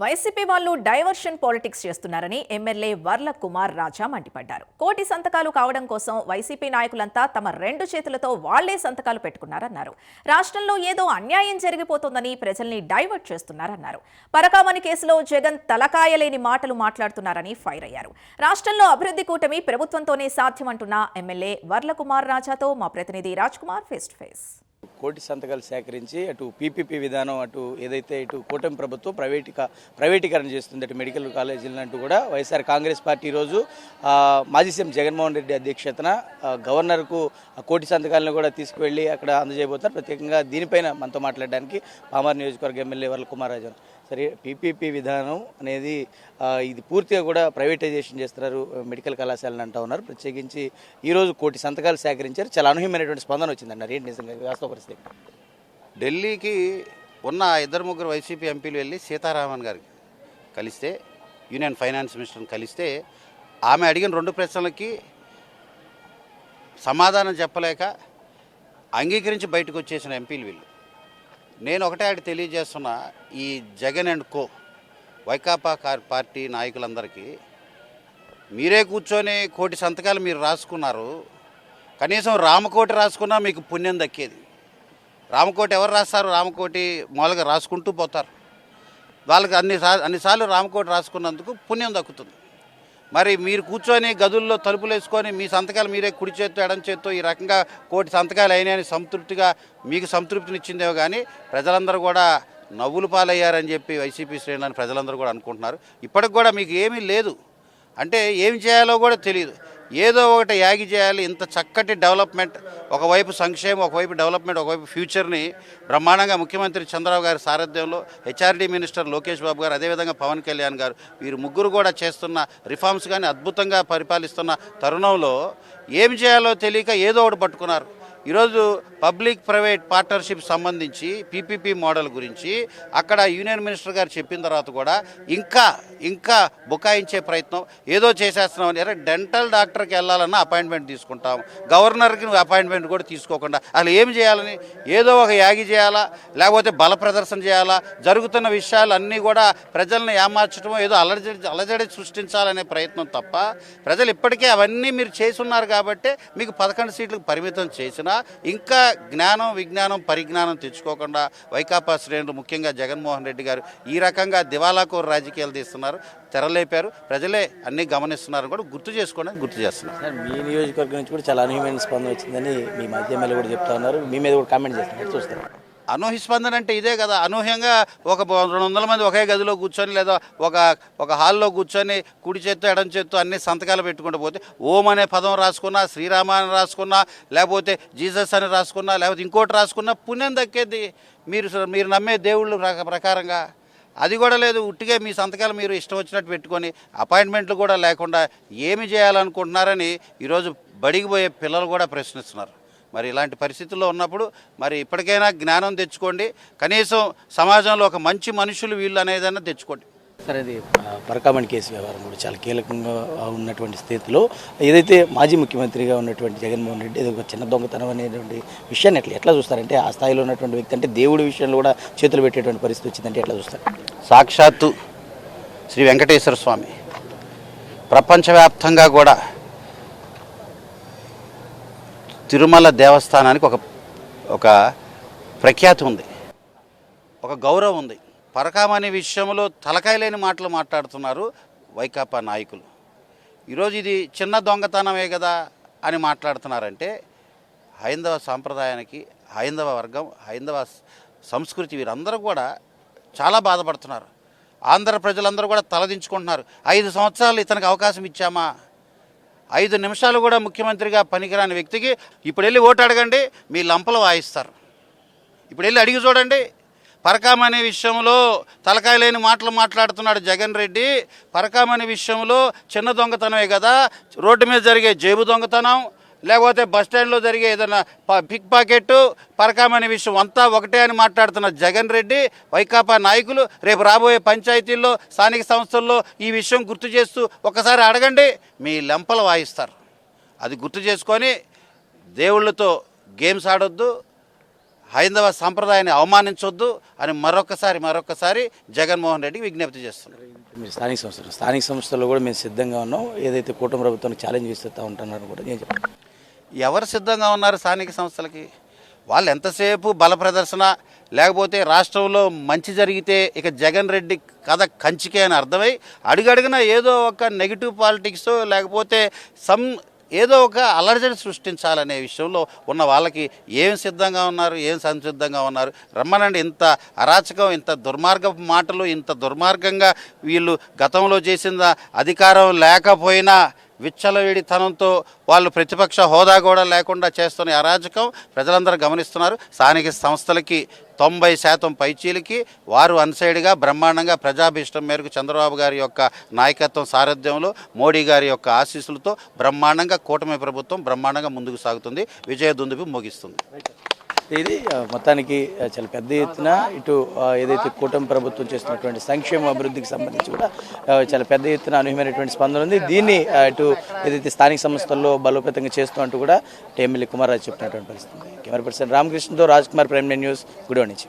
YCP వాళ్ళు diversion politics చేస్తున్నారని MLA Varla Kumar రాజా మండిపడ్డారు. కోటి సంతకాలు కావడం కోసం వైసీపీ నాయకులంతా తమ రెండు చేతులతో వాళ్లే సంతకాలు పెట్టుకున్నారన్నారు. రాష్ట్రంలో ఏదో అన్యాయం జరిగిపోతోందని ప్రజల్ని డైవర్ట్ చేస్తున్నారన్నారు. పరకామణి కేసులో జగన్ తలకాయలేని మాటలు మాట్లాడుతున్నారని ఫైర్ అయ్యారు. రాష్ట్రంలో అభివృద్ధి కూటమి ప్రభుత్వంతోనే సాధ్యమంటున్న ఎమ్మెల్యే వర్ల కుమార్ రాజాతో మా ప్రతినిధి Raj Kumar face to face. కోటి సంతకాలు సేకరించి అటు పీపీపీ విధానం అటు ఏదైతే ఇటు కూటమి ప్రభుత్వం ప్రైవేటీకరణ చేస్తుంది అటు మెడికల్ కాలేజీలను అంటూ కూడా వైఎస్ఆర్ కాంగ్రెస్ పార్టీ ఈరోజు మాజీ సీఎం జగన్మోహన్ రెడ్డి అధ్యక్షతన గవర్నర్కు కోటి సంతకాలను కూడా తీసుకువెళ్ళి అక్కడ అందజేయబోతున్నారు. ప్రత్యేకంగా దీనిపైన మనతో మాట్లాడడానికి పామర్ నియోజకవర్గ ఎమ్మెల్యే వర్ల కుమార్ రాజా. సరే, పీపీపీ విధానం అనేది ఇది పూర్తిగా కూడా ప్రైవేటైజేషన్ చేస్తున్నారు మెడికల్ కళాశాలను అంటూ ఉన్నారు. ప్రత్యేకించి ఈరోజు కోటి సంతకాలు సేకరించారు. చాలా అనూహ్యమైనటువంటి స్పందన వచ్చిందన్నారు. ఏంటి నిజంగా వాస్తవ పరిస్థితి? ఢిల్లీకి ఉన్న ఇద్దరు ముగ్గురు వైసీపీ ఎంపీలు వెళ్ళి సీతారామన్ గారికి కలిస్తే, యూనియన్ ఫైనాన్స్ మినిస్టర్ని కలిస్తే, ఆమె అడిగిన రెండు ప్రశ్నలకి సమాధానం చెప్పలేక అంగీకరించి బయటకు వచ్చేసిన ఎంపీలు వీళ్ళు. నేను ఒకటే అడిగి తెలియజేస్తున్నా, ఈ Jagan and co Vaikapa party నాయకులందరికీ మీరే కూర్చొని కోటి సంతకాలు మీరు రాసుకున్నారు. కనీసం రామకోటి రాసుకున్నా మీకు పుణ్యం దక్కేది. రామకోటి ఎవరు రాస్తారు? రామకోటి మామూలుగా రాసుకుంటూ పోతారు. వాళ్ళకి అన్నిసార్లు రామకోటి రాసుకున్నందుకు పుణ్యం దక్కుతుంది. మరి మీరు కూర్చొని గదుల్లో తలుపులు వేసుకొని మీ సంతకాలు మీరే కుడి చేత్తో ఎడం చేత్తో ఈ రకంగా కోటి సంతకాలు అయినాయని సంతృప్తిగా మీకు సంతృప్తినిచ్చిందేమో కానీ ప్రజలందరూ కూడా నవ్వులు పాలయ్యారని చెప్పి వైసీపీ శ్రేణులని ప్రజలందరూ కూడా అనుకుంటున్నారు. ఇప్పటికి కూడా మీకు ఏమీ లేదు, అంటే ఏం చేయాలో కూడా తెలియదు. ఏదో ఒకటి యాగి చేయాలి. ఇంత చక్కటి డెవలప్మెంట్, ఒకవైపు సంక్షేమం, ఒకవైపు డెవలప్మెంట్, ఒకవైపు ఫ్యూచర్ని బ్రహ్మాండంగా ముఖ్యమంత్రి చంద్రబాబు గారి సారథ్యంలో హెచ్ఆర్డీ మినిస్టర్ లోకేష్ బాబు గారు, అదేవిధంగా పవన్ కళ్యాణ్ గారు, వీరు ముగ్గురు కూడా చేస్తున్న రిఫార్మ్స్ కానీ అద్భుతంగా పరిపాలిస్తున్న తరుణంలో ఏం చేయాలో తెలియక ఏదో ఒకటి పట్టుకున్నారు. ఈరోజు పబ్లిక్ ప్రైవేట్ పార్ట్నర్షిప్ సంబంధించి పీపీపీ మోడల్ గురించి అక్కడ యూనియన్ మినిస్టర్ గారు చెప్పిన తర్వాత కూడా ఇంకా బుకాయించే ప్రయత్నం ఏదో చేసేస్తున్నామని. డెంటల్ డాక్టర్కి వెళ్ళాలన్నా అపాయింట్మెంట్ తీసుకుంటాం, గవర్నర్కి అపాయింట్మెంట్ కూడా తీసుకోకుండా అసలు ఏం చేయాలని ఏదో ఒక యాగి చేయాలా, లేకపోతే బల ప్రదర్శన చేయాలా, జరుగుతున్న విషయాలు అన్నీ కూడా ప్రజల్ని ఏమార్చడం, ఏదో అలజడి సృష్టించాలనే ప్రయత్నం తప్ప ప్రజలు ఇప్పటికే అవన్నీ మీరు చేసున్నారు కాబట్టి మీకు 11 సీట్లకు పరిమితం చేసిన ఇంకా జ్ఞానం, విజ్ఞానం, పరిజ్ఞానం తెచ్చుకోకుండా వైకాపా శ్రేణులు ముఖ్యంగా జగన్మోహన్ రెడ్డి గారు ఈ రకంగా దివాలాకోరు రాజకీయాలు తీస్తున్నారు, తెరలేపారు. ప్రజలే అన్నీ గమనిస్తున్నారని కూడా గుర్తు చేస్తున్నారు. మీ నియోజకవర్గం నుంచి కూడా చాలా అనూహ్యమైన స్పందన వచ్చిందని మీ మాధ్యమాలు కూడా చెప్తా ఉన్నారు. మీ మీద కూడా కామెంట్ చేస్తున్నారు, చూస్తారు. అనూహ్య స్పందన అంటే ఇదే కదా. అనూహ్యంగా ఒక 200 మంది ఒకే గదిలో కూర్చొని లేదా ఒక హాల్లో కూర్చొని కుడి చేత్తో ఎడం చేత్తో అన్ని సంతకాలు పెట్టుకుంటూ పోతే ఓం అనే పదం రాసుకున్నా, శ్రీరామ అని రాసుకున్నా, లేకపోతే జీసస్ అని రాసుకున్నా, లేకపోతే ఇంకోటి రాసుకున్నా పుణ్యం దక్కేది మీరు నమ్మే దేవుళ్ళు ప్రకారంగా. అది కూడా లేదు. ఉట్టిగా మీ సంతకాలు మీరు ఇష్టం వచ్చినట్టు పెట్టుకొని అపాయింట్మెంట్లు కూడా లేకుండా ఏమి చేయాలనుకుంటున్నారని ఈరోజు బడికి పోయే పిల్లలు కూడా ప్రశ్నిస్తున్నారు. మరి ఇలాంటి పరిస్థితుల్లో ఉన్నప్పుడు మరి ఇప్పటికైనా జ్ఞానం తెచ్చుకోండి, కనీసం సమాజంలో ఒక మంచి మనుషులు వీళ్ళు అనేదన్నా తెచ్చుకోండి. సరే, అది పరకామణి కేసు వ్యవహారం కూడా చాలా కీలకంగా ఉన్నటువంటి స్థితిలో ఏదైతే మాజీ ముఖ్యమంత్రిగా ఉన్నటువంటి జగన్మోహన్ రెడ్డి ఏదో ఒక చిన్న దొంగతనం అనేటువంటి విషయాన్ని ఎట్లా చూస్తారంటే, ఆ స్థాయిలో ఉన్నటువంటి వ్యక్తి అంటే దేవుడి విషయంలో కూడా చేతులు పెట్టేటువంటి పరిస్థితి వచ్చిందంటే ఎట్లా చూస్తారు? సాక్షాత్తు శ్రీ వెంకటేశ్వర స్వామి ప్రపంచవ్యాప్తంగా కూడా తిరుమల దేవస్థానానికి ఒక ప్రఖ్యాతి ఉంది, ఒక గౌరవం ఉంది. పరకామణి విషయంలో తలకాయలేని మాటలు మాట్లాడుతున్నారు వైకాపా నాయకులు. ఈరోజు ఇది చిన్న దొంగతనమే కదా అని మాట్లాడుతున్నారంటే హైందవ సాంప్రదాయానికి, హైందవ వర్గం, హైందవ సంస్కృతి వీరందరూ కూడా చాలా బాధపడుతున్నారు. ఆంధ్ర ప్రజలందరూ కూడా తలదించుకుంటున్నారు. 5 సంవత్సరాలు ఇతనికి అవకాశం ఇచ్చామా? 5 నిమిషాలు కూడా ముఖ్యమంత్రిగా పనికిరాని వ్యక్తికి ఇప్పుడు వెళ్ళి ఓటు అడగండి, మీ లంపలు వాయిస్తారు. ఇప్పుడు వెళ్ళి అడిగి చూడండి. పరకామణి విషయంలో తలకాయ లేని మాటలు మాట్లాడుతున్నాడు జగన్ రెడ్డి. పరకామణి విషయంలో చిన్న దొంగతనమే కదా, రోడ్డు మీద జరిగే జేబు దొంగతనం, లేకపోతే బస్టాండ్లో జరిగే ఏదైనా పిక్ పాకెట్, పరకామణి విషయం అంతా ఒకటే అని మాట్లాడుతున్న జగన్ రెడ్డి, వైకాపా నాయకులు రేపు రాబోయే పంచాయతీల్లో, స్థానిక సంస్థల్లో ఈ విషయం గుర్తు చేస్తూ ఒకసారి అడగండి, మీ లెంపలు వాయిస్తారు. అది గుర్తు చేసుకొని దేవుళ్ళతో గేమ్స్ ఆడొద్దు, హైందవ సాంప్రదాయాన్ని అవమానించొద్దు అని మరొకసారి జగన్మోహన్ రెడ్డికి విజ్ఞప్తి చేస్తున్నారు. మీరు స్థానిక సంస్థల్లో కూడా మేము సిద్ధంగా ఉన్నాం, ఏదైతే కూటమి ప్రభుత్వానికి ఛాలెంజ్ విస్తూ ఉంటున్నారో కూడా నేను చెప్తాను. ఎవరు సిద్ధంగా ఉన్నారు స్థానిక సంస్థలకి? వాళ్ళు ఎంతసేపు బల ప్రదర్శన, లేకపోతే రాష్ట్రంలో మంచి జరిగితే ఇక జగన్ రెడ్డి కథ కంచికే అని అర్థమై అడుగడుగున ఏదో ఒక నెగిటివ్ పాలిటిక్స్ లేకపోతే ఏదో ఒక అలర్జడి సృష్టించాలనే విషయంలో ఉన్న వాళ్ళకి ఏం సిద్ధంగా ఉన్నారు, ఏం సంసిద్ధంగా ఉన్నారు? రమ్మనండి. ఇంత అరాచకం, ఇంత దుర్మార్గపు మాటలు, ఇంత దుర్మార్గంగా వీళ్ళు గతంలో చేసిన అధికారం లేకపోయినా విచ్చలవిడితనంతో వాళ్ళు ప్రతిపక్ష హోదా కూడా లేకుండా చేస్తున్న అరాజకం ప్రజలందరూ గమనిస్తున్నారు. స్థానిక సంస్థలకి 90% పైచీలకి వారు అన్సైడ్గా బ్రహ్మాండంగా ప్రజాభీష్టం మేరకు చంద్రబాబు గారి యొక్క నాయకత్వం సారథ్యంలో మోడీ గారి యొక్క ఆశీస్సులతో బ్రహ్మాండంగా కూటమి ప్రభుత్వం బ్రహ్మాండంగా ముందుకు సాగుతుంది, విజయదుందుబి మోగిస్తుంది. ఇది మొత్తానికి చాలా పెద్ద ఎత్తున ఇటు ఏదైతే కూటమి ప్రభుత్వం చేస్తున్నటువంటి సంక్షేమ అభివృద్ధికి సంబంధించి కూడా చాలా పెద్ద ఎత్తున అనూహ్యమైనటువంటి స్పందన ఉంది. దీన్ని ఇటు ఏదైతే స్థానిక సంస్థల్లో బలోపేతంగా చేస్తూ అంటూ కూడా ఎమ్మెల్యే కుమార్ రాజు చెప్పినటువంటి పరిస్థితి. కెమెరా పర్సన్ రామకృష్ణతో రాజ్ కుమార్, ప్రైమ్ న్యూస్, గుడివాడ నుంచి.